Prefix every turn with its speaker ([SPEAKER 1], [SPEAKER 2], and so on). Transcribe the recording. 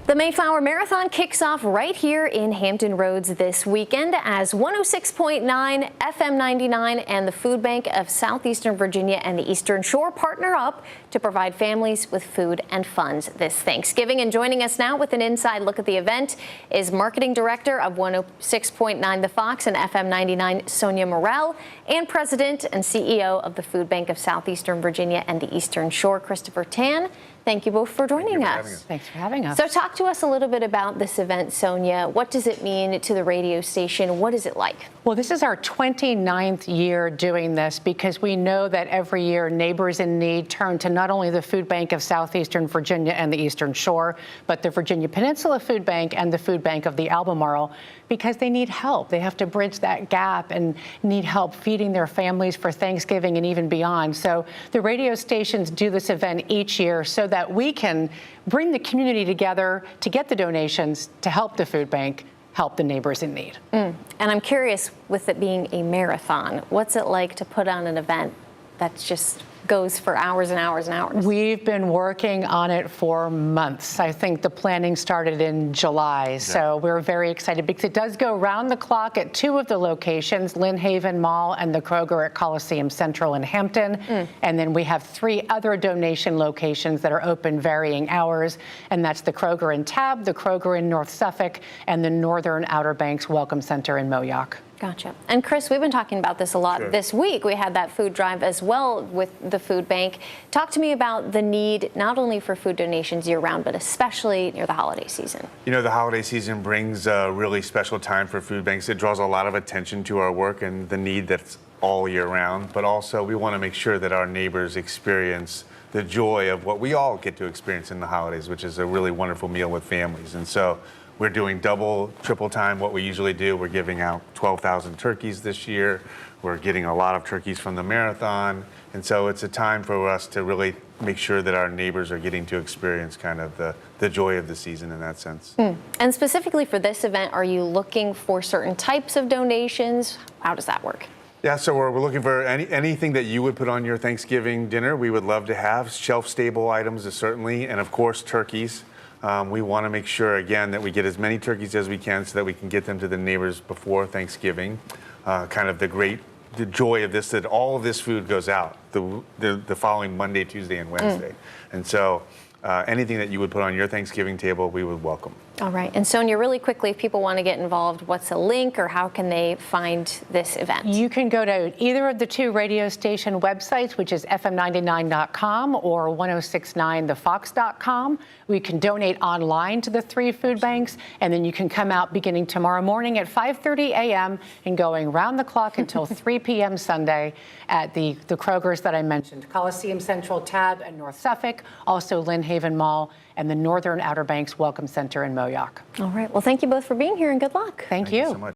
[SPEAKER 1] The Mayflower Marathon kicks off right here in Hampton Roads this weekend as 106.9, FM 99, and the Foodbank of Southeastern Virginia and the Eastern Shore partner up to provide families with food and funds this Thanksgiving. And joining us now with an inside look at the event is Marketing Director of 106.9 The Fox and FM 99, Sonia Morell, and President and CEO of the Foodbank of Southeastern Virginia and the Eastern Shore, Christopher Tan. Thank you both for joining us.
[SPEAKER 2] Thanks for having us.
[SPEAKER 1] So talk to us a little bit about this event, Sonia. What does it mean to the radio station? What is it like?
[SPEAKER 2] Well, this is our 29th year doing this because we know that every year neighbors in need turn to not only the Foodbank of Southeastern Virginia and the Eastern Shore, but the Virginia Peninsula Food Bank and the Food Bank of the Albemarle because they need help. They have to bridge that gap and need help feeding their families for Thanksgiving and even beyond. So the radio stations do this event each year so that we can bring the community together to get the donations to help the food bank help the neighbors in need.
[SPEAKER 1] And I'm curious, with it being a marathon, what's it like to put on an event that just goes for hours and hours and hours?
[SPEAKER 2] We've been working on it for months. I think the planning started in July, so we're very excited because it does go round the clock at two of the locations, Lynn Haven Mall and the Kroger at Coliseum Central in Hampton. And then we have three other donation locations that are open varying hours, and that's the Kroger in Tab, the Kroger in North Suffolk, and the Northern Outer Banks Welcome Center in Moyock.
[SPEAKER 1] Gotcha. And Chris, we've been talking about this a lot this week. We had that food drive as well with the food bank. Talk to me about the need not only for food donations year round, but especially near the holiday season.
[SPEAKER 3] You know, the holiday season brings a really special time for food banks. It draws a lot of attention to our work and the need that's all year round, but also we want to make sure that our neighbors experience the joy of what we all get to experience in the holidays, which is a really wonderful meal with families. And so we're doing double, triple time what we usually do. We're giving out 12,000 turkeys this year. We're getting a lot of turkeys from the marathon. And so it's a time for us to really make sure that our neighbors are getting to experience kind of the joy of the season in that sense.
[SPEAKER 1] And specifically for this event, are you looking for certain types of donations? How does that work?
[SPEAKER 3] Yeah, so we're looking for anything that you would put on your Thanksgiving dinner. We would love to have shelf-stable items, certainly, and of course, turkeys. We want to make sure, again, that we get as many turkeys as we can so that we can get them to the neighbors before Thanksgiving. Kind of the joy of this, that all of this food goes out the following Monday, Tuesday, and Wednesday. And so anything that you would put on your Thanksgiving table, we would welcome.
[SPEAKER 1] All right. And Sonia, really quickly, if people want to get involved, what's a link or how can they find this event?
[SPEAKER 2] You can go to either of the two radio station websites, which is fm99.com or 1069thefox.com. We can donate online to the three food banks, and then you can come out beginning tomorrow morning at 5:30 a.m. and going round the clock until 3 p.m. Sunday at the Krogers that I mentioned, Coliseum Central, Tab, and North Suffolk, also Lynn Haven Mall, and the Northern Outer Banks Welcome Center in Moyock.
[SPEAKER 1] All right. Well, thank you both for being here and good luck.
[SPEAKER 2] Thank you
[SPEAKER 3] So much.